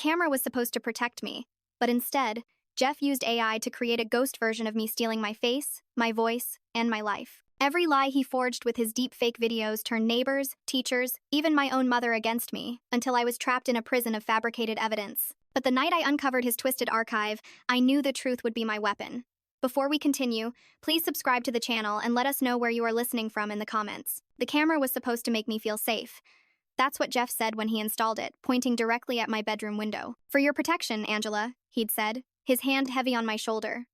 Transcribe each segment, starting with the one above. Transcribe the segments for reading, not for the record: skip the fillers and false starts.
camera was supposed to protect me, but instead, Jeff used AI to create a ghost version of me stealing my face, my voice, and my life. Every lie he forged with his deep-fake videos turned neighbors, teachers, even my own mother against me, until I was trapped in a prison of fabricated evidence. But the night I uncovered his twisted archive, I knew the truth would be my weapon. Before we continue, please subscribe to the channel and let us know where you are listening from in the comments. The camera was supposed to make me feel safe. That's what Jeff said when he installed it, pointing directly at my bedroom window. "For your protection, Angela," he'd said, his hand heavy on my shoulder.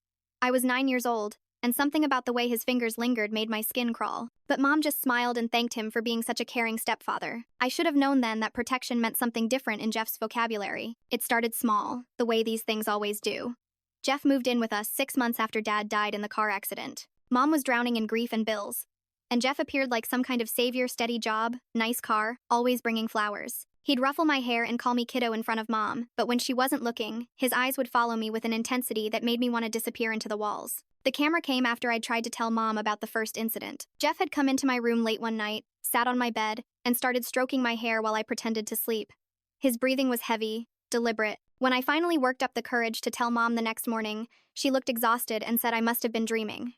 I was 9 years old, and something about the way his fingers lingered made my skin crawl. But Mom just smiled and thanked him for being such a caring stepfather. I should have known then that protection meant something different in Jeff's vocabulary. It started small, the way these things always do. Jeff moved in with us 6 months after Dad died in the car accident. Mom was drowning in grief and bills, and Jeff appeared like some kind of savior, steady job, nice car, always bringing flowers. He'd ruffle my hair and call me kiddo in front of Mom, but when she wasn't looking, his eyes would follow me with an intensity that made me want to disappear into the walls. The camera came after I'd tried to tell Mom about the first incident. Jeff had come into my room late one night, sat on my bed, and started stroking my hair while I pretended to sleep. His breathing was heavy, deliberate. When I finally worked up the courage to tell Mom the next morning, she looked exhausted and said I must have been dreaming.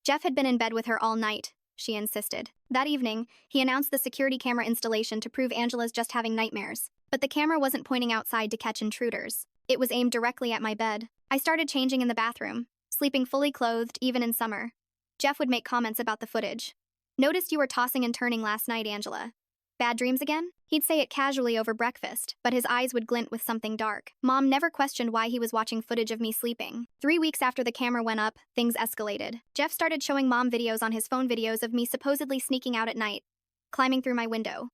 Jeff had been in bed with her all night, she insisted. That evening, he announced the security camera installation to prove Angela's just having nightmares. But the camera wasn't pointing outside to catch intruders. It was aimed directly at my bed. I started changing in the bathroom, sleeping fully clothed even in summer. Jeff would make comments about the footage. "Noticed you were tossing and turning last night, Angela. Bad dreams again?" He'd say it casually over breakfast, but his eyes would glint with something dark. Mom never questioned why he was watching footage of me sleeping. 3 weeks after the camera went up, things escalated. Jeff started showing Mom videos on his phone, videos of me supposedly sneaking out at night, climbing through my window.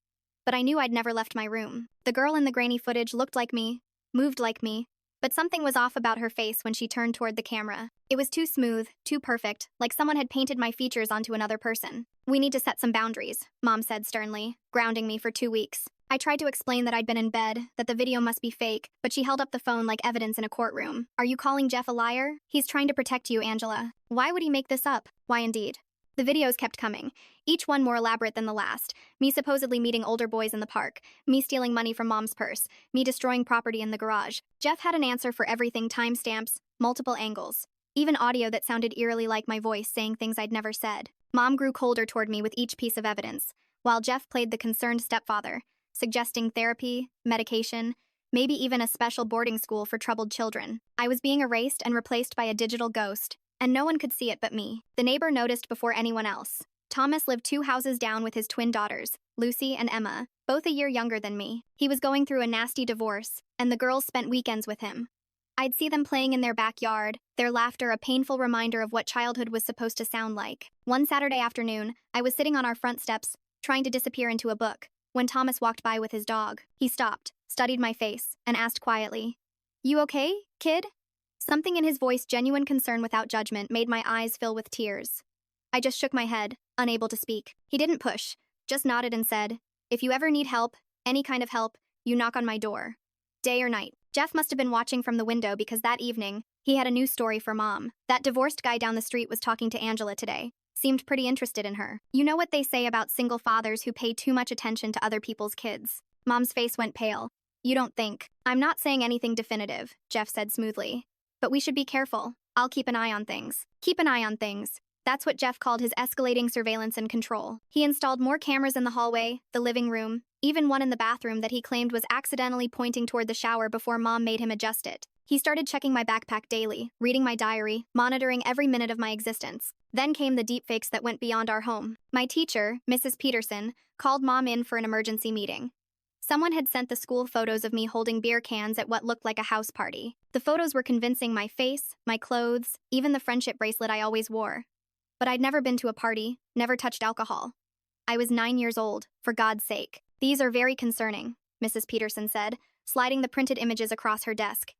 But I knew I'd never left my room. The girl in the grainy footage looked like me, moved like me, but something was off about her face when she turned toward the camera. It was too smooth, too perfect, like someone had painted my features onto another person. "We need to set some boundaries," Mom said sternly, grounding me for 2 weeks. I tried to explain that I'd been in bed, that the video must be fake, but she held up the phone like evidence in a courtroom. "Are you calling Jeff a liar? He's trying to protect you, Angela. Why would he make this up?" Why indeed. The videos kept coming, each one more elaborate than the last. Me supposedly meeting older boys in the park, me stealing money from Mom's purse, me destroying property in the garage. Jeff had an answer for everything: timestamps, multiple angles, even audio that sounded eerily like my voice saying things I'd never said. Mom grew colder toward me with each piece of evidence, while Jeff played the concerned stepfather, suggesting therapy, medication, maybe even a special boarding school for troubled children. I was being erased and replaced by a digital ghost, and no one could see it but me. The neighbor noticed before anyone else. Thomas lived 2 houses down with his twin daughters, Lucy and Emma, both a year younger than me. He was going through a nasty divorce, and the girls spent weekends with him. I'd see them playing in their backyard, their laughter a painful reminder of what childhood was supposed to sound like. One Saturday afternoon, I was sitting on our front steps, trying to disappear into a book, when Thomas walked by with his dog. He stopped, studied my face, and asked quietly, "You okay, kid?" Something in his voice, genuine concern without judgment, made my eyes fill with tears. I just shook my head, unable to speak. He didn't push, just nodded and said, "If you ever need help, any kind of help, you knock on my door. Day or night." Jeff must have been watching from the window because that evening, he had a new story for Mom. That divorced guy down the street was talking to Angela today. Seemed pretty interested in her. You know what they say about single fathers who pay too much attention to other people's kids. Mom's face went pale. "You don't think?" "I'm not saying anything definitive," Jeff said smoothly. "But we should be careful. I'll keep an eye on things." Keep an eye on things. That's what Jeff called his escalating surveillance and control. He installed more cameras in the hallway, the living room, even one in the bathroom that he claimed was accidentally pointing toward the shower before Mom made him adjust it. He started checking my backpack daily, reading my diary, monitoring every minute of my existence. Then came the deepfakes that went beyond our home. My teacher, Mrs. Peterson, called Mom in for an emergency meeting. Someone had sent the school photos of me holding beer cans at what looked like a house party. The photos were convincing: my face, my clothes, even the friendship bracelet I always wore. But I'd never been to a party, never touched alcohol. I was 9 years old, for God's sake. "These are very concerning," Mrs. Peterson said, sliding the printed images across her desk.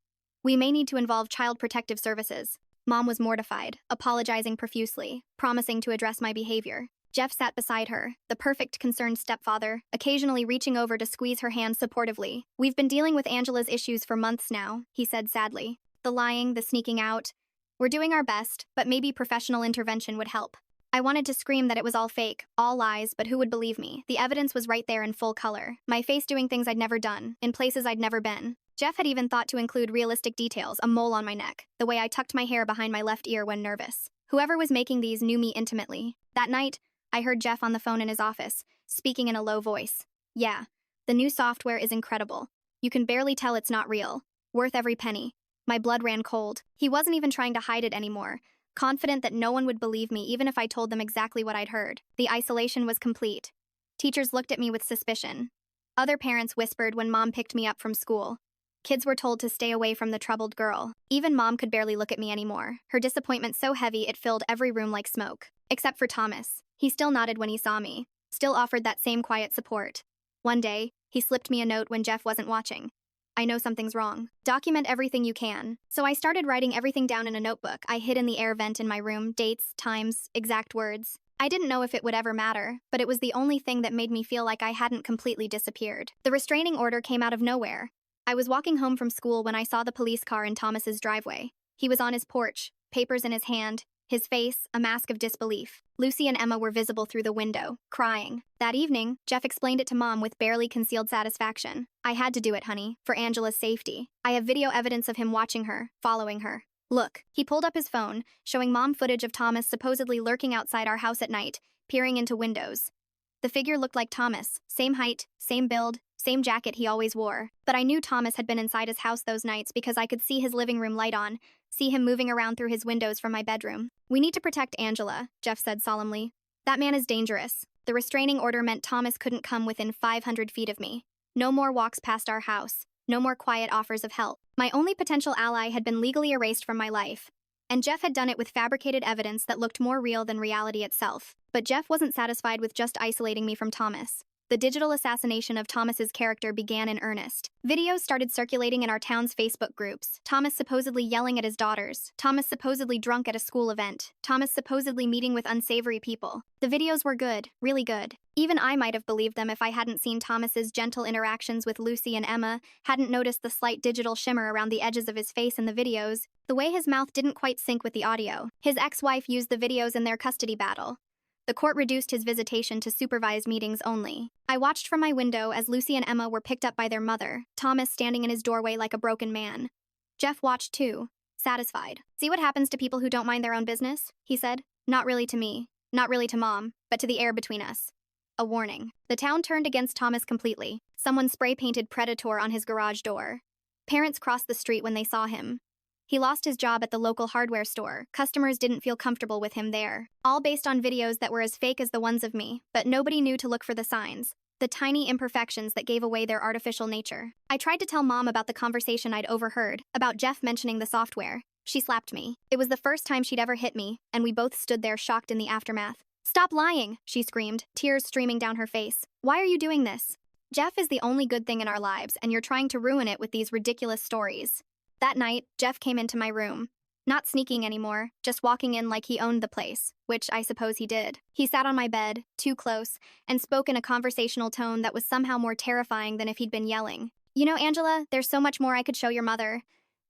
"We may need to involve Child Protective Services." Mom was mortified, apologizing profusely, promising to address my behavior. Jeff sat beside her, the perfect concerned stepfather, occasionally reaching over to squeeze her hand supportively. "We've been dealing with Angela's issues for months now," he said sadly. "The lying, the sneaking out. We're doing our best, but maybe professional intervention would help." I wanted to scream that it was all fake, all lies, but who would believe me? The evidence was right there in full color. My face doing things I'd never done, in places I'd never been. Jeff had even thought to include realistic details, a mole on my neck, the way I tucked my hair behind my left ear when nervous. Whoever was making these knew me intimately. That night, I heard Jeff on the phone in his office, speaking in a low voice. Yeah, the new software is incredible. You can barely tell it's not real. Worth every penny. My blood ran cold. He wasn't even trying to hide it anymore, confident that no one would believe me even if I told them exactly what I'd heard. The isolation was complete. Teachers looked at me with suspicion. Other parents whispered when Mom picked me up from school. Kids were told to stay away from the troubled girl. Even Mom could barely look at me anymore, her disappointment so heavy it filled every room like smoke. Except for Thomas. He still nodded when he saw me, still offered that same quiet support. One day, he slipped me a note when Jeff wasn't watching. I know something's wrong. Document everything you can. So I started writing everything down in a notebook I hid in the air vent in my room, dates, times, exact words. I didn't know if it would ever matter, but it was the only thing that made me feel like I hadn't completely disappeared. The restraining order came out of nowhere. I was walking home from school when I saw the police car in Thomas's driveway. He was on his porch, papers in his hand, his face a mask of disbelief. Lucy and Emma were visible through the window, crying. That evening, Jeff explained it to Mom with barely concealed satisfaction. I had to do it, honey, for Angela's safety. I have video evidence of him watching her, following her. Look, he pulled up his phone, showing Mom footage of Thomas supposedly lurking outside our house at night, peering into windows. The figure looked like Thomas, same height, same build, same jacket he always wore. But I knew Thomas had been inside his house those nights because I could see his living room light on, see him moving around through his windows from my bedroom. We need to protect Angela, Jeff said solemnly. That man is dangerous. The restraining order meant Thomas couldn't come within 500 feet of me. No more walks past our house. No more quiet offers of help. My only potential ally had been legally erased from my life. And Jeff had done it with fabricated evidence that looked more real than reality itself. But Jeff wasn't satisfied with just isolating me from Thomas. The digital assassination of Thomas's character began in earnest. Videos started circulating in our town's Facebook groups. Thomas supposedly yelling at his daughters. Thomas supposedly drunk at a school event. Thomas supposedly meeting with unsavory people. The videos were good, really good. Even I might have believed them if I hadn't seen Thomas's gentle interactions with Lucy and Emma, hadn't noticed the slight digital shimmer around the edges of his face in the videos, the way his mouth didn't quite sync with the audio. His ex-wife used the videos in their custody battle. The court reduced his visitation to supervised meetings only. I watched from my window as Lucy and Emma were picked up by their mother, Thomas standing in his doorway like a broken man. Jeff watched too, satisfied. See what happens to people who don't mind their own business? He said. Not really to me, not really to Mom, but to the air between us. A warning. The town turned against Thomas completely. Someone spray-painted Predator on his garage door. Parents crossed the street when they saw him. He lost his job at the local hardware store. Customers didn't feel comfortable with him there. All based on videos that were as fake as the ones of me, but nobody knew to look for the signs, the tiny imperfections that gave away their artificial nature. I tried to tell Mom about the conversation I'd overheard, about Jeff mentioning the software. She slapped me. It was the first time she'd ever hit me, and we both stood there shocked in the aftermath. Stop lying, she screamed, tears streaming down her face. Why are you doing this? Jeff is the only good thing in our lives, and you're trying to ruin it with these ridiculous stories. That night, Jeff came into my room. Not sneaking anymore, just walking in like he owned the place, which I suppose he did. He sat on my bed, too close, and spoke in a conversational tone that was somehow more terrifying than if he'd been yelling. You know, Angela, there's so much more I could show your mother.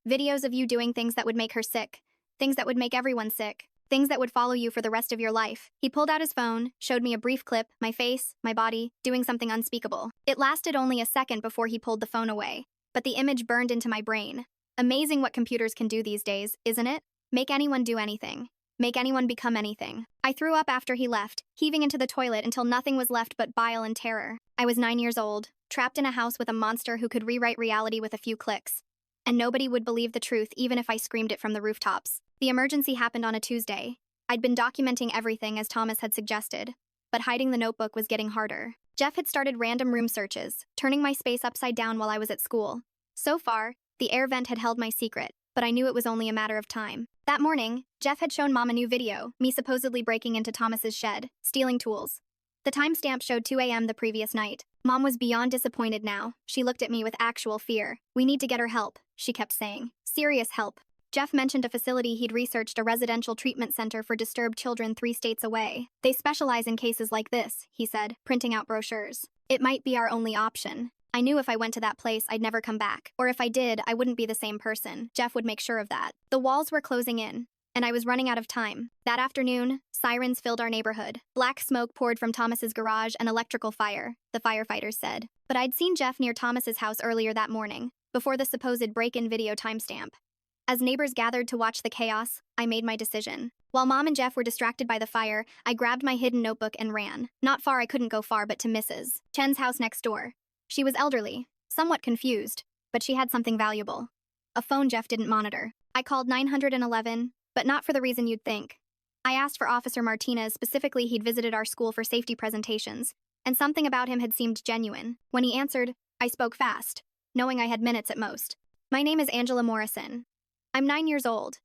Videos of you doing things that would make her sick. Things that would make everyone sick. Things that would follow you for the rest of your life. He pulled out his phone, showed me a brief clip, my face, my body, doing something unspeakable. It lasted only a second before he pulled the phone away, but the image burned into my brain. Amazing what computers can do these days, isn't it? Make anyone do anything. Make anyone become anything. I threw up after he left, heaving into the toilet until nothing was left but bile and terror. I was 9 years old, trapped in a house with a monster who could rewrite reality with a few clicks. And nobody would believe the truth even if I screamed it from the rooftops. The emergency happened on a Tuesday. I'd been documenting everything as Thomas had suggested, but hiding the notebook was getting harder. Jeff had started random room searches, turning my space upside down while I was at school. So far, the air vent had held my secret, but I knew it was only a matter of time. That morning, Jeff had shown Mom a new video, me supposedly breaking into Thomas's shed, stealing tools. The timestamp showed 2 a.m. the previous night. Mom was beyond disappointed now. She looked at me with actual fear. We need to get her help, she kept saying. Serious help. Jeff mentioned a facility he'd researched, a residential treatment center for disturbed children 3 states away. They specialize in cases like this, he said, printing out brochures. It might be our only option. I knew if I went to that place, I'd never come back. Or if I did, I wouldn't be the same person. Jeff would make sure of that. The walls were closing in. and I was running out of time. That afternoon, sirens filled our neighborhood. Black smoke poured from Thomas's garage, an electrical fire, the firefighters said. But I'd seen Jeff near Thomas's house earlier that morning, before the supposed break-in video timestamp. As neighbors gathered to watch the chaos, I made my decision. While Mom and Jeff were distracted by the fire, I grabbed my hidden notebook and ran. Not far, I couldn't go far, but to Mrs. Chen's house next door. She was elderly, somewhat confused, but she had something valuable. A phone Jeff didn't monitor. I called 911, but not for the reason you'd think. I asked for Officer Martinez, specifically he'd visited our school for safety presentations, and something about him had seemed genuine. When he answered, I spoke fast, knowing I had minutes at most. My name is Angela Morrison. I'm 9 years old.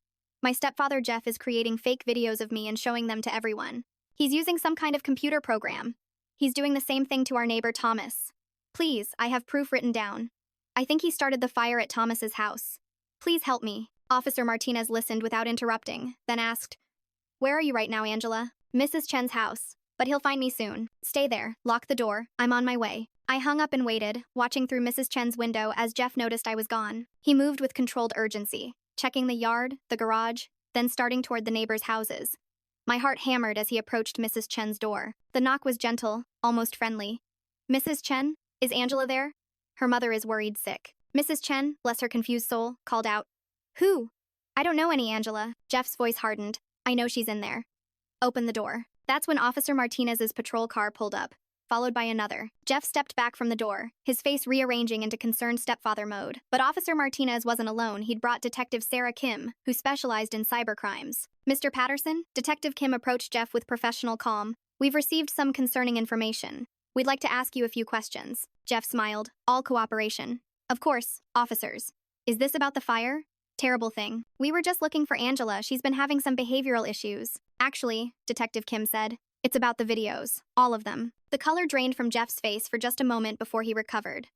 My stepfather Jeff is creating fake videos of me and showing them to everyone. He's using some kind of computer program. He's doing the same thing to our neighbor Thomas. Please, I have proof written down. I think he started the fire at Thomas's house. Please help me. Officer Martinez listened without interrupting, then asked, Where are you right now, Angela? Mrs. Chen's house. But he'll find me soon. Stay there, lock the door, I'm on my way. I hung up and waited, watching through Mrs. Chen's window as Jeff noticed I was gone. He moved with controlled urgency, checking the yard, the garage, then starting toward the neighbors' houses. My heart hammered as he approached Mrs. Chen's door. The knock was gentle, almost friendly. Mrs. Chen, is Angela there? Her mother is worried sick. Mrs. Chen, bless her confused soul, called out. Who? I don't know any Angela. Jeff's voice hardened. I know she's in there. Open the door. That's when Officer Martinez's patrol car pulled up, followed by another. Jeff stepped back from the door, his face rearranging into concerned stepfather mode. But Officer Martinez wasn't alone. He'd brought Detective Sarah Kim, who specialized in cybercrimes. Mr. Patterson? Detective Kim approached Jeff with professional calm. We've received some concerning information. We'd like to ask you a few questions. Jeff smiled. All cooperation. Of course, officers. Is this about the fire? Terrible thing. We were just looking for Angela. She's been having some behavioral issues. Actually, Detective Kim said, it's about the videos. All of them. The color drained from Jeff's face for just a moment before he recovered.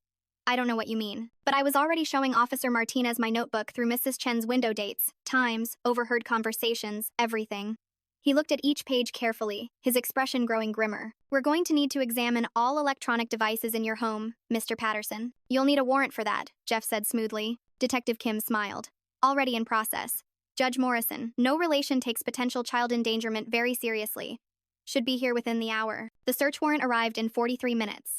I don't know what you mean, but I was already showing Officer Martinez my notebook through Mrs. Chen's window dates, times, overheard conversations, everything. He looked at each page carefully, his expression growing grimmer. We're going to need to examine all electronic devices in your home, Mr. Patterson. You'll need a warrant for that, Jeff said smoothly. Detective Kim smiled. Already in process. Judge Morrison, no relation takes potential child endangerment very seriously. Should be here within the hour. The search warrant arrived in 43 minutes.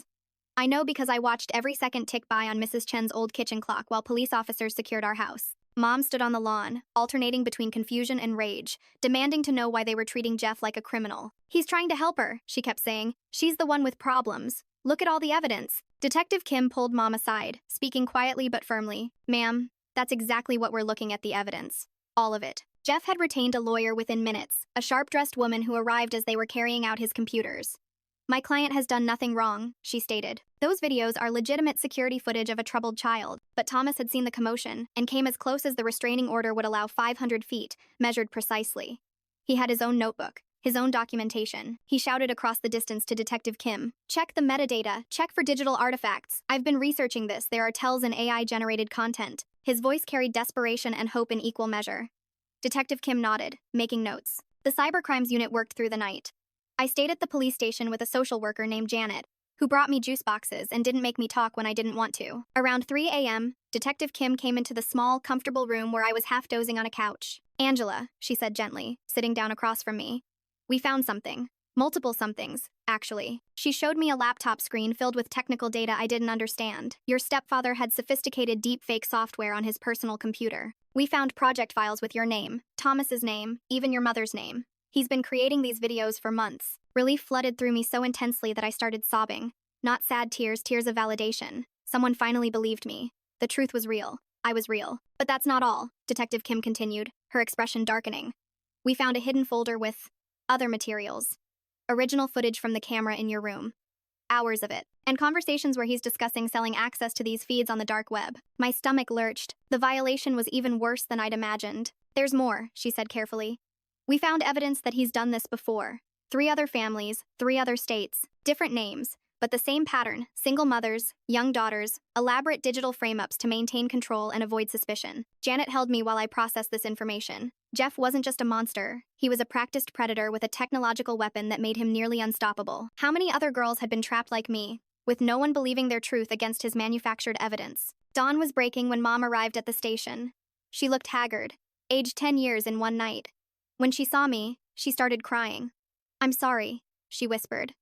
I know because I watched every second tick by on Mrs. Chen's old kitchen clock while police officers secured our house. Mom stood on the lawn, alternating between confusion and rage, demanding to know why they were treating Jeff like a criminal. He's trying to help her, she kept saying. She's the one with problems. Look at all the evidence. Detective Kim pulled Mom aside, speaking quietly but firmly. Ma'am, that's exactly what we're looking at, the evidence. All of it. Jeff had retained a lawyer within minutes, a sharp-dressed woman who arrived as they were carrying out his computers. My client has done nothing wrong, she stated. Those videos are legitimate security footage of a troubled child, but Thomas had seen the commotion and came as close as the restraining order would allow, 500 feet, measured precisely. He had his own notebook, his own documentation. He shouted across the distance to Detective Kim, check the metadata, check for digital artifacts. I've been researching this, there are tells in AI-generated content. His voice carried desperation and hope in equal measure. Detective Kim nodded, making notes. The cybercrimes unit worked through the night. I stayed at the police station with a social worker named Janet, who brought me juice boxes and didn't make me talk when I didn't want to. Around 3 a.m., Detective Kim came into the small, comfortable room where I was half dozing on a couch. Angela, she said gently, sitting down across from me. We found something. Multiple somethings, actually. She showed me a laptop screen filled with technical data I didn't understand. Your stepfather had sophisticated deepfake software on his personal computer. We found project files with your name, Thomas's name, even your mother's name. He's been creating these videos for months. Relief flooded through me so intensely that I started sobbing. Not sad tears, tears of validation. Someone finally believed me. The truth was real. I was real. But that's not all, Detective Kim continued, her expression darkening. We found a hidden folder with other materials. Original footage from the camera in your room. Hours of it. And conversations where he's discussing selling access to these feeds on the dark web. My stomach lurched. The violation was even worse than I'd imagined. There's more, she said carefully. We found evidence that he's done this before. 3 other families, 3 other states, different names, but the same pattern: single mothers, young daughters, elaborate digital frame-ups to maintain control and avoid suspicion. Janet held me while I processed this information. Jeff wasn't just a monster. He was a practiced predator with a technological weapon that made him nearly unstoppable. How many other girls had been trapped like me, with no one believing their truth against his manufactured evidence? Dawn was breaking when Mom arrived at the station. She looked haggard, aged 10 years in one night. When she saw me, she started crying. "I'm sorry," she whispered.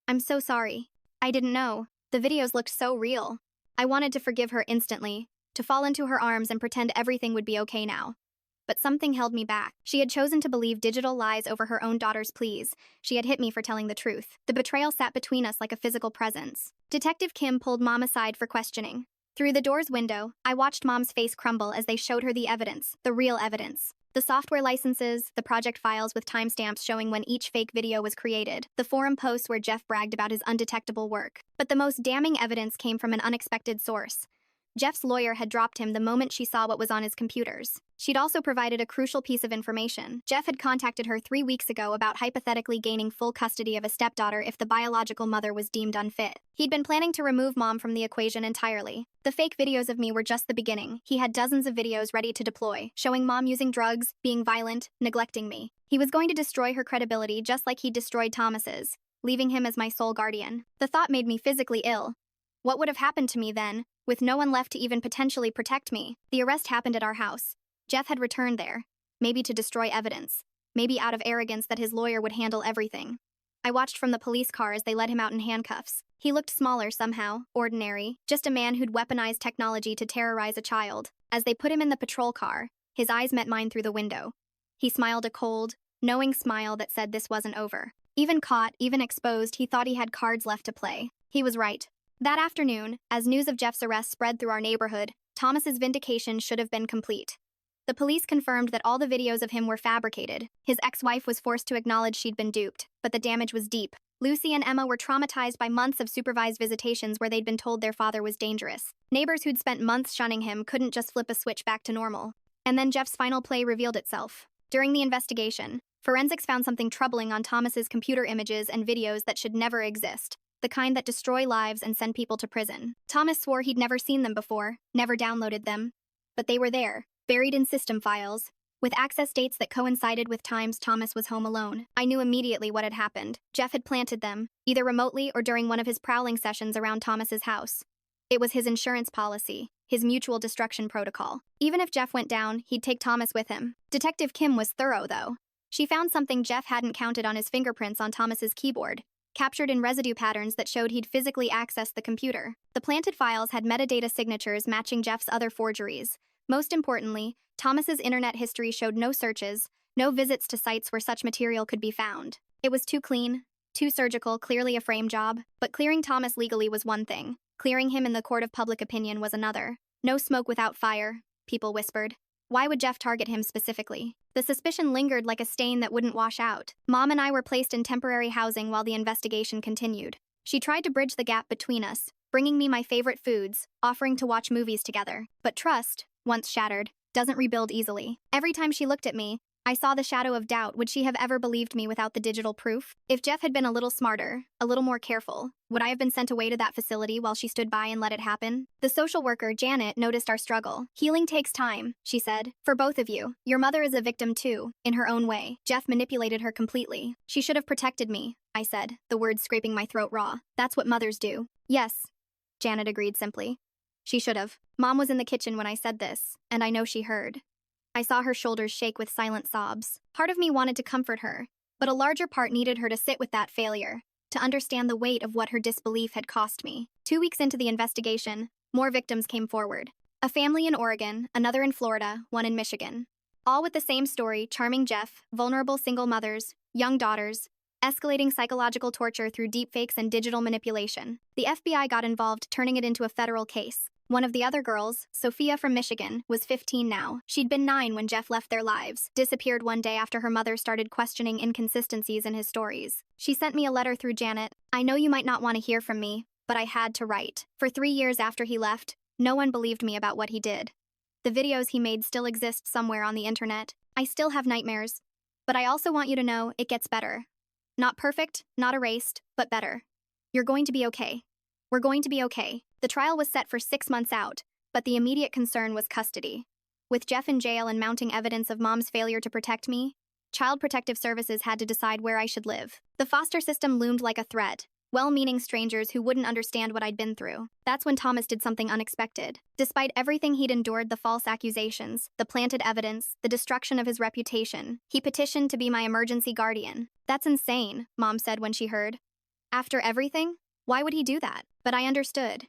"I'm so sorry. I didn't know. The videos looked so real." I wanted to forgive her instantly, to fall into her arms and pretend everything would be okay now. But something held me back. She had chosen to believe digital lies over her own daughter's pleas. She had hit me for telling the truth. The betrayal sat between us like a physical presence. Detective Kim pulled Mom aside for questioning. Through the door's window, I watched Mom's face crumble as they showed her the evidence, the real evidence. The software licenses, the project files with timestamps showing when each fake video was created, the forum posts where Jeff bragged about his undetectable work. But the most damning evidence came from an unexpected source. Jeff's lawyer had dropped him the moment she saw what was on his computers. She'd also provided a crucial piece of information. Jeff had contacted her 3 weeks ago about hypothetically gaining full custody of a stepdaughter if the biological mother was deemed unfit. He'd been planning to remove Mom from the equation entirely. The fake videos of me were just the beginning. He had dozens of videos ready to deploy, showing Mom using drugs, being violent, neglecting me. He was going to destroy her credibility just like he destroyed Thomas's, leaving him as my sole guardian. The thought made me physically ill. What would have happened to me then, with no one left to even potentially protect me? The arrest happened at our house. Jeff had returned there, maybe to destroy evidence, maybe out of arrogance that his lawyer would handle everything. I watched from the police car as they led him out in handcuffs. He looked smaller somehow, ordinary, just a man who'd weaponized technology to terrorize a child. As they put him in the patrol car, his eyes met mine through the window. He smiled a cold, knowing smile that said this wasn't over. Even caught, even exposed, he thought he had cards left to play. He was right. That afternoon, as news of Jeff's arrest spread through our neighborhood, Thomas's vindication should have been complete. The police confirmed that all the videos of him were fabricated. His ex-wife was forced to acknowledge she'd been duped, but the damage was deep. Lucy and Emma were traumatized by months of supervised visitations where they'd been told their father was dangerous. Neighbors who'd spent months shunning him couldn't just flip a switch back to normal. And then Jeff's final play revealed itself. During the investigation, forensics found something troubling on Thomas's computer images and videos that should never exist. The kind that destroy lives and send people to prison. Thomas swore he'd never seen them before, never downloaded them. But they were there, buried in system files, with access dates that coincided with times Thomas was home alone. I knew immediately what had happened. Jeff had planted them, either remotely or during one of his prowling sessions around Thomas's house. It was his insurance policy, his mutual destruction protocol. Even if Jeff went down, he'd take Thomas with him. Detective Kim was thorough, though. She found something Jeff hadn't counted on: his fingerprints on Thomas's keyboard, captured in residue patterns that showed he'd physically accessed the computer. The planted files had metadata signatures matching Jeff's other forgeries. Most importantly, Thomas's internet history showed no searches, no visits to sites where such material could be found. It was too clean, too surgical, clearly a frame job. But clearing Thomas legally was one thing. Clearing him in the court of public opinion was another. No smoke without fire, people whispered. Why would Jeff target him specifically? The suspicion lingered like a stain that wouldn't wash out. Mom and I were placed in temporary housing while the investigation continued. She tried to bridge the gap between us, bringing me my favorite foods, offering to watch movies together. But trust, once shattered, doesn't rebuild easily. Every time she looked at me, I saw the shadow of doubt. Would she have ever believed me without the digital proof? If Jeff had been a little smarter, a little more careful, would I have been sent away to that facility while she stood by and let it happen? The social worker, Janet, noticed our struggle. Healing takes time, she said. For both of you. Your mother is a victim too, in her own way. Jeff manipulated her completely. She should have protected me, I said, the words scraping my throat raw. That's what mothers do. Yes, Janet agreed simply. She should have. Mom was in the kitchen when I said this, and I know she heard. I saw her shoulders shake with silent sobs. Part of me wanted to comfort her, but a larger part needed her to sit with that failure, to understand the weight of what her disbelief had cost me. 2 weeks into the investigation, more victims came forward. A family in Oregon, another in Florida, one in Michigan. All with the same story: charming Jeff, vulnerable single mothers, young daughters, escalating psychological torture through deepfakes and digital manipulation. The FBI got involved, turning it into a federal case. One of the other girls, Sophia from Michigan, was 15 now. She'd been 9 when Jeff left their lives, disappeared one day after her mother started questioning inconsistencies in his stories. She sent me a letter through Janet. I know you might not want to hear from me, but I had to write. For 3 years after he left, no one believed me about what he did. The videos he made still exist somewhere on the internet. I still have nightmares. But I also want you to know it gets better. Not perfect, not erased, but better. You're going to be okay. We're going to be okay. The trial was set for 6 months out, but the immediate concern was custody. With Jeff in jail and mounting evidence of Mom's failure to protect me, Child Protective Services had to decide where I should live. The foster system loomed like a threat. well-meaning strangers who wouldn't understand what I'd been through. That's when Thomas did something unexpected. Despite everything he'd endured, the false accusations, the planted evidence, the destruction of his reputation, he petitioned to be my emergency guardian. That's insane, Mom said when she heard. After everything? Why would he do that? But I understood.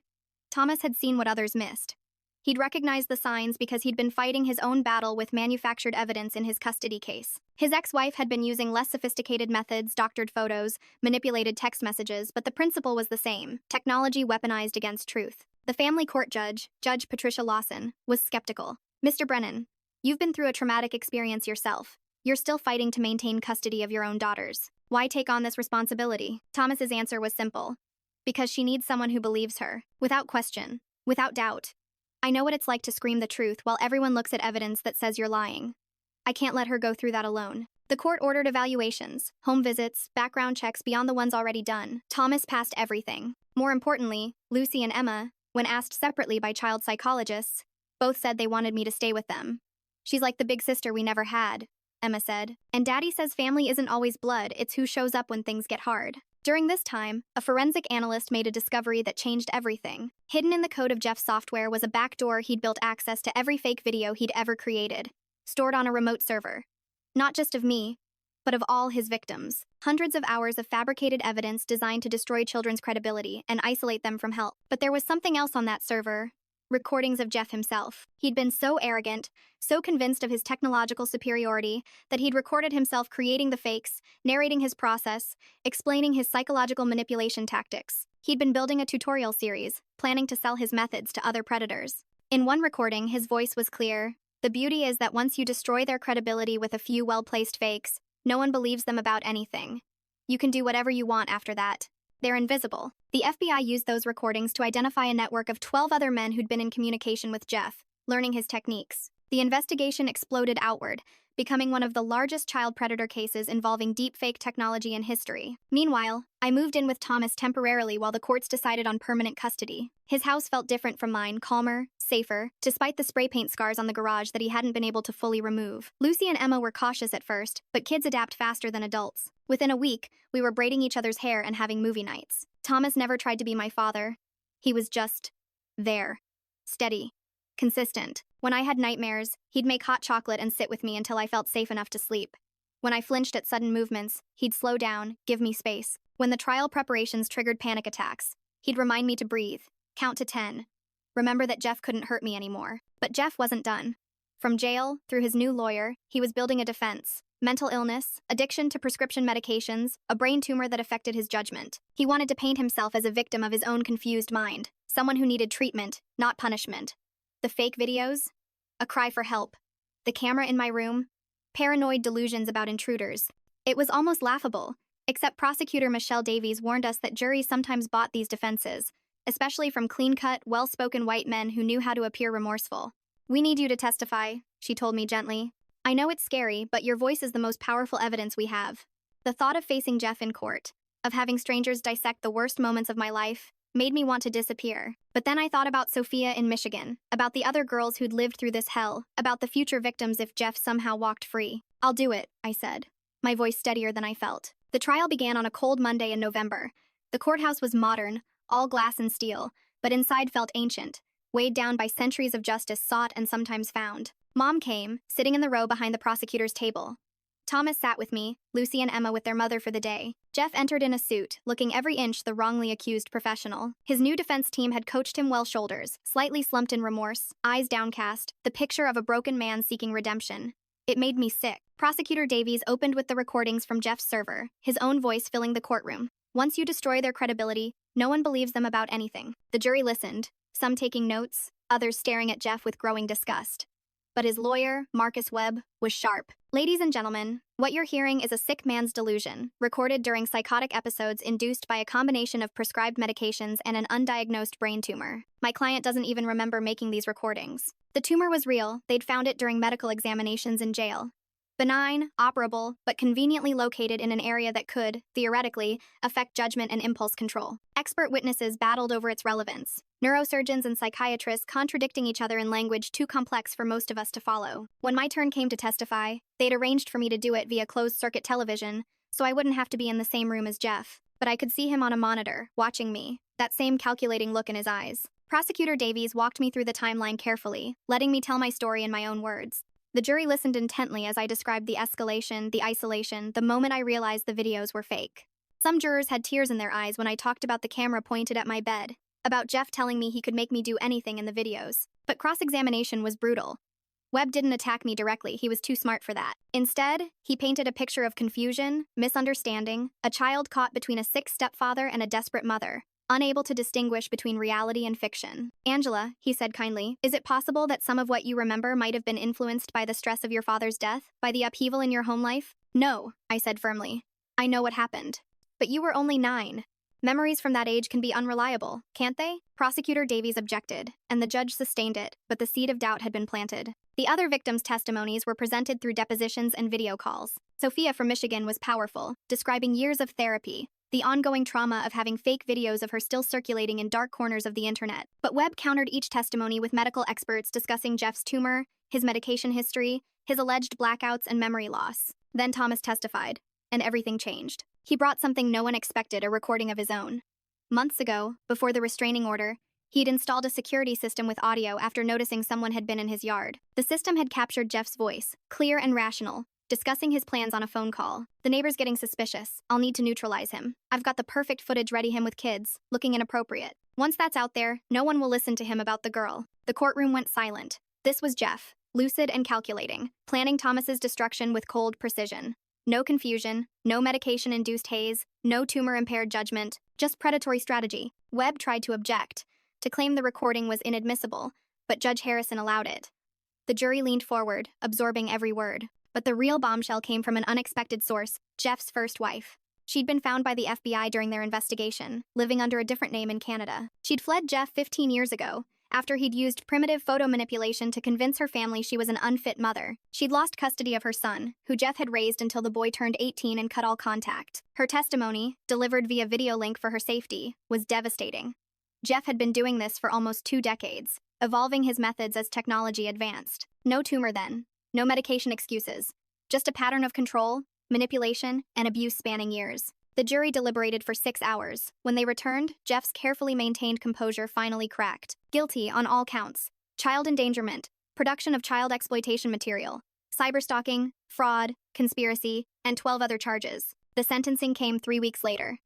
Thomas had seen what others missed. He'd recognized the signs because he'd been fighting his own battle with manufactured evidence in his custody case. His ex-wife had been using less sophisticated methods, doctored photos, manipulated text messages, but the principle was the same: technology weaponized against truth. The family court judge, Judge Patricia Lawson, was skeptical. Mr. Brennan, you've been through a traumatic experience yourself. You're still fighting to maintain custody of your own daughters. Why take on this responsibility? Thomas's answer was simple. Because she needs someone who believes her, without question, without doubt. I know what it's like to scream the truth while everyone looks at evidence that says you're lying. I can't let her go through that alone. The court ordered evaluations, home visits, background checks beyond the ones already done. Thomas passed everything. More importantly, Lucy and Emma, when asked separately by child psychologists, both said they wanted me to stay with them. She's like the big sister we never had, Emma said. And Daddy says family isn't always blood, it's who shows up when things get hard. During this time, a forensic analyst made a discovery that changed everything. Hidden in the code of Jeff's software was a backdoor he'd built access to every fake video he'd ever created, stored on a remote server. Not just of me, but of all his victims. Hundreds of hours of fabricated evidence designed to destroy children's credibility and isolate them from help. But there was something else on that server. Recordings of Jeff himself. He'd been so arrogant, so convinced of his technological superiority, that he'd recorded himself creating the fakes, narrating his process, explaining his psychological manipulation tactics. He'd been building a tutorial series, planning to sell his methods to other predators. In one recording, his voice was clear. The beauty is that once you destroy their credibility with a few well-placed fakes, no one believes them about anything. You can do whatever you want after that. They're invisible. The FBI used those recordings to identify a network of 12 other men who'd been in communication with Jeff, learning his techniques. The investigation exploded outward, becoming one of the largest child predator cases involving deepfake technology in history. Meanwhile, I moved in with Thomas temporarily while the courts decided on permanent custody. His house felt different from mine, calmer, safer, despite the spray paint scars on the garage that he hadn't been able to fully remove. Lucy and Emma were cautious at first, but kids adapt faster than adults. Within a week, we were braiding each other's hair and having movie nights. Thomas never tried to be my father. He was just there. Steady. Consistent. When I had nightmares, he'd make hot chocolate and sit with me until I felt safe enough to sleep. When I flinched at sudden movements, he'd slow down, give me space. When the trial preparations triggered panic attacks, he'd remind me to breathe, count to 10. Remember that Jeff couldn't hurt me anymore. But Jeff wasn't done. From jail, through his new lawyer, he was building a defense. Mental illness, addiction to prescription medications, a brain tumor that affected his judgment. He wanted to paint himself as a victim of his own confused mind, someone who needed treatment, not punishment. The fake videos? A cry for help. The camera in my room? Paranoid delusions about intruders. It was almost laughable, except prosecutor Michelle Davies warned us that juries sometimes bought these defenses, especially from clean-cut, well-spoken white men who knew how to appear remorseful. "We need you to testify," she told me gently. "I know it's scary, but your voice is the most powerful evidence we have." The thought of facing Jeff in court, of having strangers dissect the worst moments of my life, made me want to disappear. But then I thought about Sophia in Michigan, about the other girls who'd lived through this hell, about the future victims if Jeff somehow walked free. "I'll do it," I said, my voice steadier than I felt. The trial began on a cold Monday in November. The courthouse was modern, all glass and steel, but inside felt ancient, weighed down by centuries of justice sought and sometimes found. Mom came, sitting in the row behind the prosecutor's table. Thomas sat with me, Lucy and Emma with their mother for the day. Jeff entered in a suit, looking every inch the wrongly accused professional. His new defense team had coached him well, shoulders slightly slumped in remorse, eyes downcast, the picture of a broken man seeking redemption. It made me sick. Prosecutor Davies opened with the recordings from Jeff's server, his own voice filling the courtroom. "Once you destroy their credibility, no one believes them about anything." The jury listened, some taking notes, others staring at Jeff with growing disgust. But his lawyer, Marcus Webb, was sharp. "Ladies and gentlemen, what you're hearing is a sick man's delusion, recorded during psychotic episodes induced by a combination of prescribed medications and an undiagnosed brain tumor. My client doesn't even remember making these recordings. The tumor was real, they'd found it during medical examinations in jail. Benign, operable, but conveniently located in an area that could, theoretically, affect judgment and impulse control. Expert witnesses battled over its relevance. Neurosurgeons and psychiatrists contradicting each other in language too complex for most of us to follow. When my turn came to testify, they'd arranged for me to do it via closed-circuit television, so I wouldn't have to be in the same room as Jeff. But but I could see him on a monitor, watching me, that same calculating look in his eyes. Prosecutor Davies walked me through the timeline carefully, letting me tell my story in my own words. The jury listened intently as I described the escalation, the isolation, the moment I realized the videos were fake. Some jurors had tears in their eyes when I talked about the camera pointed at my bed, about Jeff telling me he could make me do anything in the videos. But cross-examination was brutal. Webb didn't attack me directly, he was too smart for that. Instead, he painted a picture of confusion, misunderstanding, a child caught between a sick stepfather and a desperate mother, unable to distinguish between reality and fiction. "Angela," he said kindly, "is it possible that some of what you remember might have been influenced by the stress of your father's death, by the upheaval in your home life?" "No," I said firmly. "I know what happened." "But you were only 9. Memories from that age can be unreliable, can't they?" Prosecutor Davies objected, and the judge sustained it, but the seed of doubt had been planted. The other victims' testimonies were presented through depositions and video calls. Sophia from Michigan was powerful, describing years of therapy, the ongoing trauma of having fake videos of her still circulating in dark corners of the internet. But Webb countered each testimony with medical experts discussing Jeff's tumor, his medication history, his alleged blackouts, and memory loss. Then Thomas testified, and everything changed. He brought something no one expected, a recording of his own. Months ago, before the restraining order, he'd installed a security system with audio after noticing someone had been in his yard. The system had captured Jeff's voice, clear and rational, discussing his plans on a phone call. "The neighbor's getting suspicious. I'll need to neutralize him. I've got the perfect footage ready him with kids, looking inappropriate. Once that's out there, no one will listen to him about the girl." The courtroom went silent. This was Jeff, lucid and calculating, planning Thomas's destruction with cold precision. No confusion, no medication-induced haze, no tumor-impaired judgment, just predatory strategy. Webb tried to object, to claim the recording was inadmissible, but Judge Harrison allowed it. The jury leaned forward, absorbing every word. But the real bombshell came from an unexpected source, Jeff's first wife. She'd been found by the FBI during their investigation, living under a different name in Canada. She'd fled Jeff 15 years ago, after he'd used primitive photo manipulation to convince her family she was an unfit mother. She'd lost custody of her son, who Jeff had raised until the boy turned 18 and cut all contact. Her testimony, delivered via video link for her safety, was devastating. Jeff had been doing this for almost 2 decades, evolving his methods as technology advanced. No tumor then, no medication excuses, just a pattern of control, manipulation, and abuse spanning years. The jury deliberated for 6 hours. When they returned, Jeff's carefully maintained composure finally cracked. Guilty on all counts: child endangerment, production of child exploitation material, cyberstalking, fraud, conspiracy, and 12 other charges. The sentencing came 3 weeks later.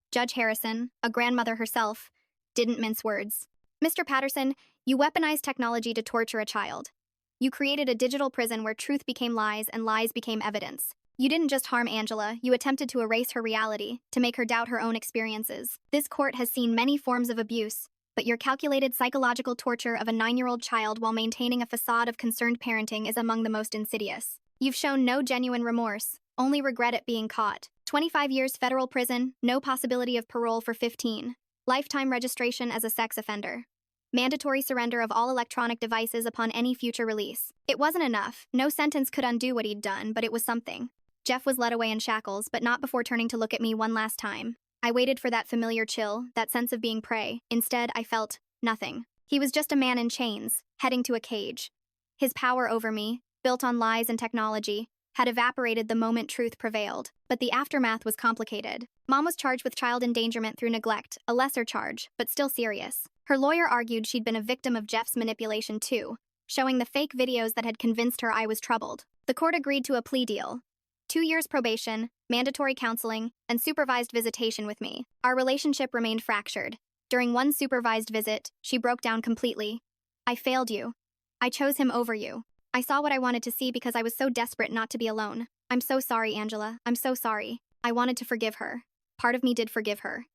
Judge Harrison, a grandmother herself, didn't mince words. "Mr. Patterson, you weaponized technology to torture a child. You created a digital prison where truth became lies and lies became evidence. You didn't just harm Angela, you attempted to erase her reality, to make her doubt her own experiences. This court has seen many forms of abuse, but your calculated psychological torture of a 9-year-old child while maintaining a facade of concerned parenting is among the most insidious. You've shown no genuine remorse, only regret at being caught. 25 years federal prison, no possibility of parole for 15. Lifetime registration as a sex offender. Mandatory surrender of all electronic devices upon any future release." It wasn't enough. No sentence could undo what he'd done, but it was something. Jeff was led away in shackles, but not before turning to look at me one last time. I waited for that familiar chill, that sense of being prey. Instead, I felt nothing. He was just a man in chains, heading to a cage. His power over me, built on lies and technology, had evaporated the moment truth prevailed. But the aftermath was complicated. Mom was charged with child endangerment through neglect, a lesser charge, but still serious. Her lawyer argued she'd been a victim of Jeff's manipulation too, showing the fake videos that had convinced her I was troubled. The court agreed to a plea deal: 2 years probation, mandatory counseling, and supervised visitation with me. Our relationship remained fractured. During one supervised visit, she broke down completely. "I failed you. I chose him over you. I saw what I wanted to see because I was so desperate not to be alone. I'm so sorry, Angela. I'm so sorry." I wanted to forgive her. Part of me did forgive her.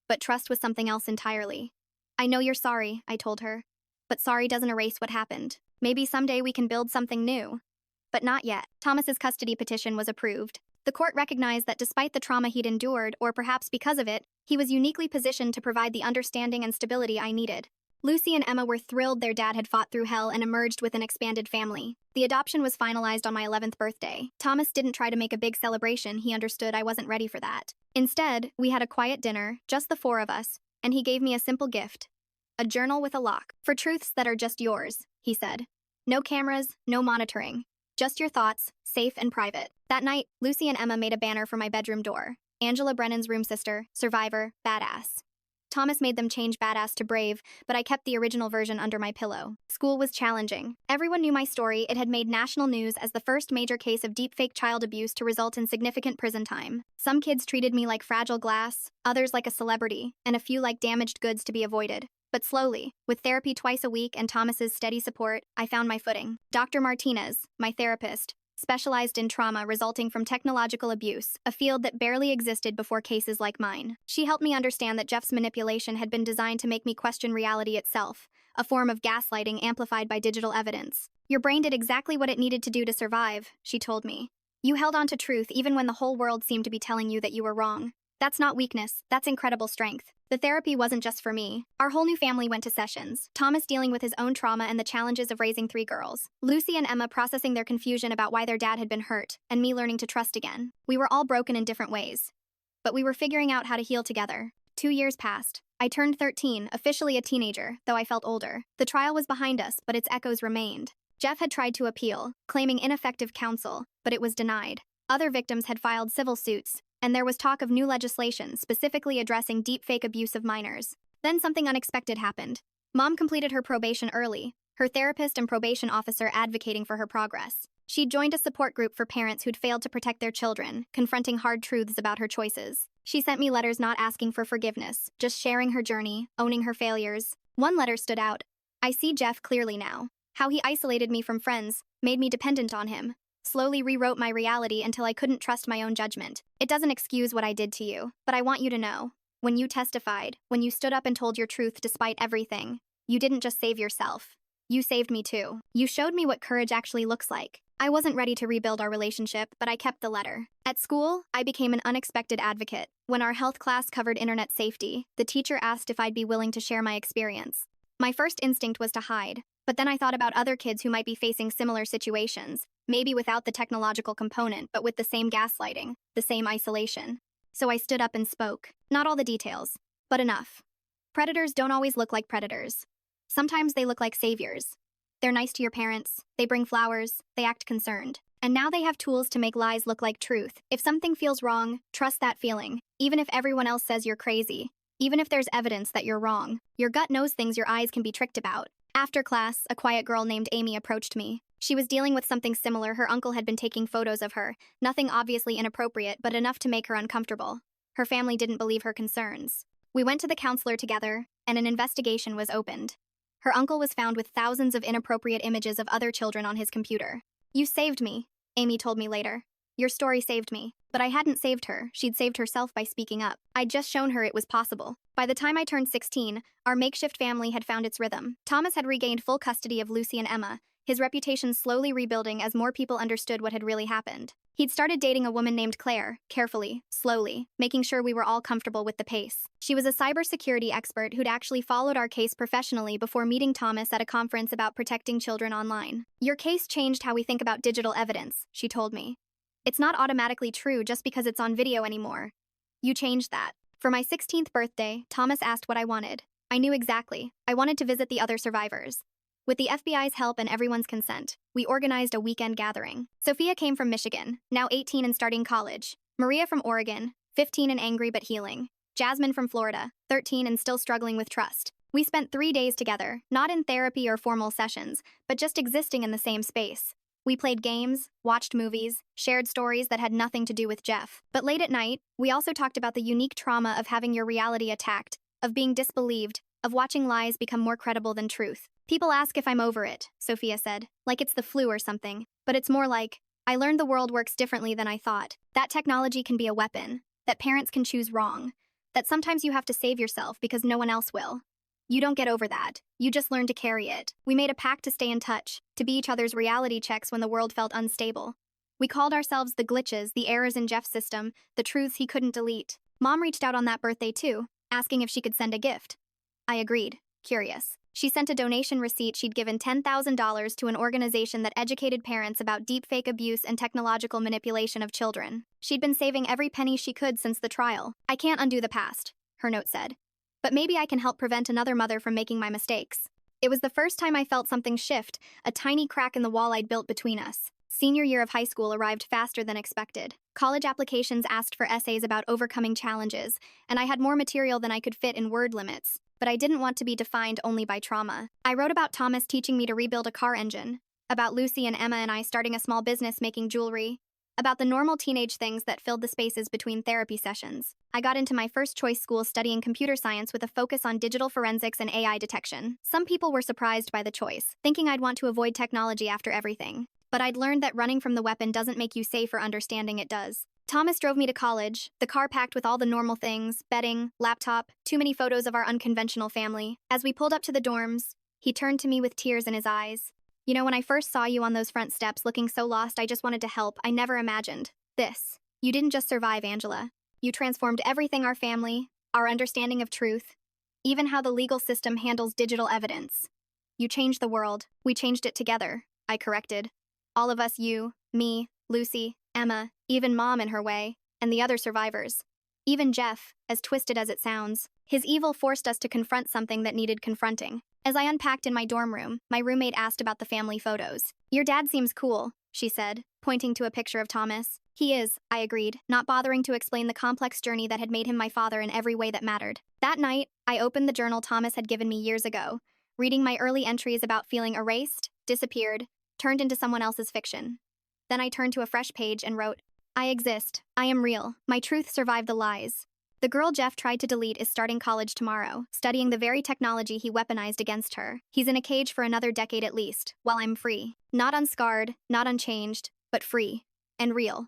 But trust was something else entirely. "I know you're sorry," I told her. "But sorry doesn't erase what happened. Maybe someday we can build something new." But not yet. Thomas's custody petition was approved. The court recognized that despite the trauma he'd endured, or perhaps because of it, he was uniquely positioned to provide the understanding and stability I needed. Lucy and Emma were thrilled their dad had fought through hell and emerged with an expanded family. The adoption was finalized on my 11th birthday. Thomas didn't try to make a big celebration. He understood I wasn't ready for that. Instead, we had a quiet dinner, just the 4 of us, and he gave me a simple gift: a journal with a lock. "For truths that are just yours," he said. "No cameras, no monitoring. Just your thoughts, safe and private." That night, Lucy and Emma made a banner for my bedroom door. Angela Brennan's room sister, survivor, badass. Thomas made them change badass to brave, but I kept the original version under my pillow. School was challenging. Everyone knew my story. It had made national news as the first major case of deepfake child abuse to result in significant prison time. Some kids treated me like fragile glass, others like a celebrity, and a few like damaged goods to be avoided. But slowly, with therapy twice a week and Thomas's steady support, I found my footing. Dr. Martinez, my therapist, specialized in trauma resulting from technological abuse, a field that barely existed before cases like mine. She helped me understand that Jeff's manipulation had been designed to make me question reality itself, a form of gaslighting amplified by digital evidence. Your brain did exactly what it needed to do to survive, she told me. You held on to truth even when the whole world seemed to be telling you that you were wrong. That's not weakness, that's incredible strength. The therapy wasn't just for me. Our whole new family went to sessions. Thomas dealing with his own trauma and the challenges of raising 3 girls. Lucy and Emma processing their confusion about why their dad had been hurt, and me learning to trust again. We were all broken in different ways. But we were figuring out how to heal together. 2 years passed. I turned 13, officially a teenager, though I felt older. The trial was behind us, but its echoes remained. Jeff had tried to appeal, claiming ineffective counsel, but it was denied. Other victims had filed civil suits, and there was talk of new legislation specifically addressing deepfake abuse of minors. Then something unexpected happened. Mom completed her probation early, her therapist and probation officer advocating for her progress. She'd joined a support group for parents who'd failed to protect their children, confronting hard truths about her choices. She sent me letters not asking for forgiveness, just sharing her journey, owning her failures. One letter stood out. I see Jeff clearly now. How he isolated me from friends, made me dependent on him. Slowly rewrote my reality until I couldn't trust my own judgment. It doesn't excuse what I did to you, but I want you to know. When you testified, when you stood up and told your truth despite everything, you didn't just save yourself. You saved me too. You showed me what courage actually looks like. I wasn't ready to rebuild our relationship, but I kept the letter. At school, I became an unexpected advocate. When our health class covered internet safety, the teacher asked if I'd be willing to share my experience. My first instinct was to hide, but then I thought about other kids who might be facing similar situations, maybe without the technological component, but with the same gaslighting, the same isolation. So I stood up and spoke. Not all the details, but enough. Predators don't always look like predators. Sometimes they look like saviors. They're nice to your parents, they bring flowers, they act concerned. And now they have tools to make lies look like truth. If something feels wrong, trust that feeling. Even if everyone else says you're crazy. Even if there's evidence that you're wrong. Your gut knows things your eyes can be tricked about. After class, a quiet girl named Amy approached me. She was dealing with something similar. Her uncle had been taking photos of her. Nothing obviously inappropriate, but enough to make her uncomfortable. Her family didn't believe her concerns. We went to the counselor together, and an investigation was opened. Her uncle was found with thousands of inappropriate images of other children on his computer. You saved me, Amy told me later. Your story saved me. But I hadn't saved her. She'd saved herself by speaking up. I'd just shown her it was possible. By the time I turned 16, our makeshift family had found its rhythm. Thomas had regained full custody of Lucy and Emma, his reputation slowly rebuilding as more people understood what had really happened. He'd started dating a woman named Claire, carefully, slowly, making sure we were all comfortable with the pace. She was a cybersecurity expert who'd actually followed our case professionally before meeting Thomas at a conference about protecting children online. Your case changed how we think about digital evidence, she told me. It's not automatically true just because it's on video anymore. You changed that. For my 16th birthday, Thomas asked what I wanted. I knew exactly. I wanted to visit the other survivors. With the FBI's help and everyone's consent, we organized a weekend gathering. Sophia came from Michigan, now 18 and starting college. Maria from Oregon, 15 and angry but healing. Jasmine from Florida, 13 and still struggling with trust. We spent 3 days together, not in therapy or formal sessions, but just existing in the same space. We played games, watched movies, shared stories that had nothing to do with Jeff. But late at night, we also talked about the unique trauma of having your reality attacked, of being disbelieved, of watching lies become more credible than truth. People ask if I'm over it, Sophia said, like it's the flu or something. But it's more like, I learned the world works differently than I thought. That technology can be a weapon, that parents can choose wrong, that sometimes you have to save yourself because no one else will. You don't get over that. You just learn to carry it. We made a pact to stay in touch, to be each other's reality checks when the world felt unstable. We called ourselves the glitches, the errors in Jeff's system, the truths he couldn't delete. Mom reached out on that birthday too, asking if she could send a gift. I agreed, curious. She sent a donation receipt she'd given $10,000 to an organization that educated parents about deepfake abuse and technological manipulation of children. She'd been saving every penny she could since the trial. I can't undo the past, her note said. But maybe I can help prevent another mother from making my mistakes. It was the first time I felt something shift, a tiny crack in the wall I'd built between us. Senior year of high school arrived faster than expected. College applications asked for essays about overcoming challenges, and I had more material than I could fit in word limits. But I didn't want to be defined only by trauma. I wrote about Thomas teaching me to rebuild a car engine, about Lucy and Emma and I starting a small business making jewelry, about the normal teenage things that filled the spaces between therapy sessions. I got into my first choice school studying computer science with a focus on digital forensics and AI detection. Some people were surprised by the choice, thinking I'd want to avoid technology after everything. But I'd learned that running from the weapon doesn't make you safe or understanding it does. Thomas drove me to college, the car packed with all the normal things, bedding, laptop, too many photos of our unconventional family. As we pulled up to the dorms, he turned to me with tears in his eyes. You know, when I first saw you on those front steps looking so lost, I just wanted to help. I never imagined this. You didn't just survive, Angela. You transformed everything: our family, our understanding of truth, even how the legal system handles digital evidence. You changed the world. We changed it together, I corrected. All of us, you, me, Lucy, Emma, even Mom in her way, and the other survivors. Even Jeff, as twisted as it sounds. His evil forced us to confront something that needed confronting. As I unpacked in my dorm room, my roommate asked about the family photos. Your dad seems cool, she said, pointing to a picture of Thomas. He is, I agreed, not bothering to explain the complex journey that had made him my father in every way that mattered. That night, I opened the journal Thomas had given me years ago, reading my early entries about feeling erased, disappeared, turned into someone else's fiction. Then I turned to a fresh page and wrote, I exist. I am real. My truth survived the lies. The girl Jeff tried to delete is starting college tomorrow, studying the very technology he weaponized against her. He's in a cage for another decade at least, while I'm free. Not unscarred, not unchanged, but free. And real.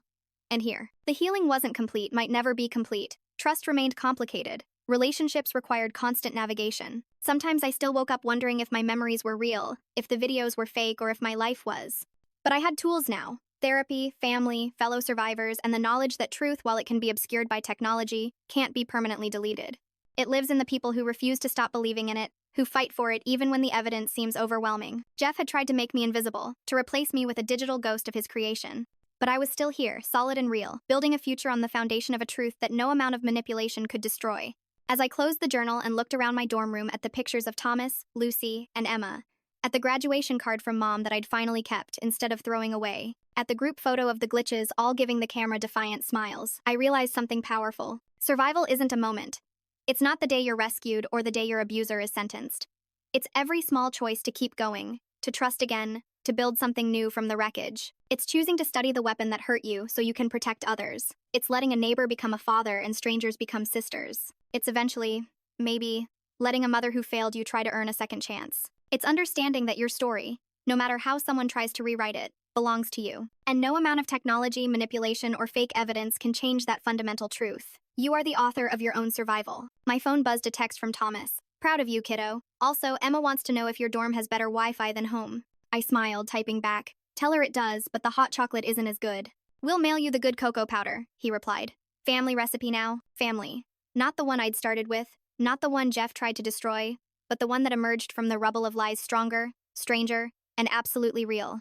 And here. The healing wasn't complete, might never be complete. Trust remained complicated. Relationships required constant navigation. Sometimes I still woke up wondering if my memories were real, if the videos were fake, or if my life was. But I had tools now. Therapy, family, fellow survivors, and the knowledge that truth, while it can be obscured by technology, can't be permanently deleted. It lives in the people who refuse to stop believing in it, who fight for it even when the evidence seems overwhelming. Jeff had tried to make me invisible, to replace me with a digital ghost of his creation. But I was still here, solid and real, building a future on the foundation of a truth that no amount of manipulation could destroy. As I closed the journal and looked around my dorm room at the pictures of Thomas, Lucy, and Emma, at the graduation card from Mom that I'd finally kept instead of throwing away, at the group photo of the glitches all giving the camera defiant smiles, I realized something powerful. Survival isn't a moment. It's not the day you're rescued or the day your abuser is sentenced. It's every small choice to keep going, to trust again, to build something new from the wreckage. It's choosing to study the weapon that hurt you so you can protect others. It's letting a neighbor become a father and strangers become sisters. It's eventually, maybe, letting a mother who failed you try to earn a second chance. It's understanding that your story, no matter how someone tries to rewrite it, belongs to you. And no amount of technology, manipulation, or fake evidence can change that fundamental truth. You are the author of your own survival. My phone buzzed a text from Thomas. Proud of you, kiddo. Also, Emma wants to know if your dorm has better Wi-Fi than home. I smiled, typing back. Tell her it does, but the hot chocolate isn't as good. We'll mail you the good cocoa powder, he replied. Family recipe now, family. Not the one I'd started with, not the one Jeff tried to destroy, but the one that emerged from the rubble of lies stronger, stranger, and absolutely real.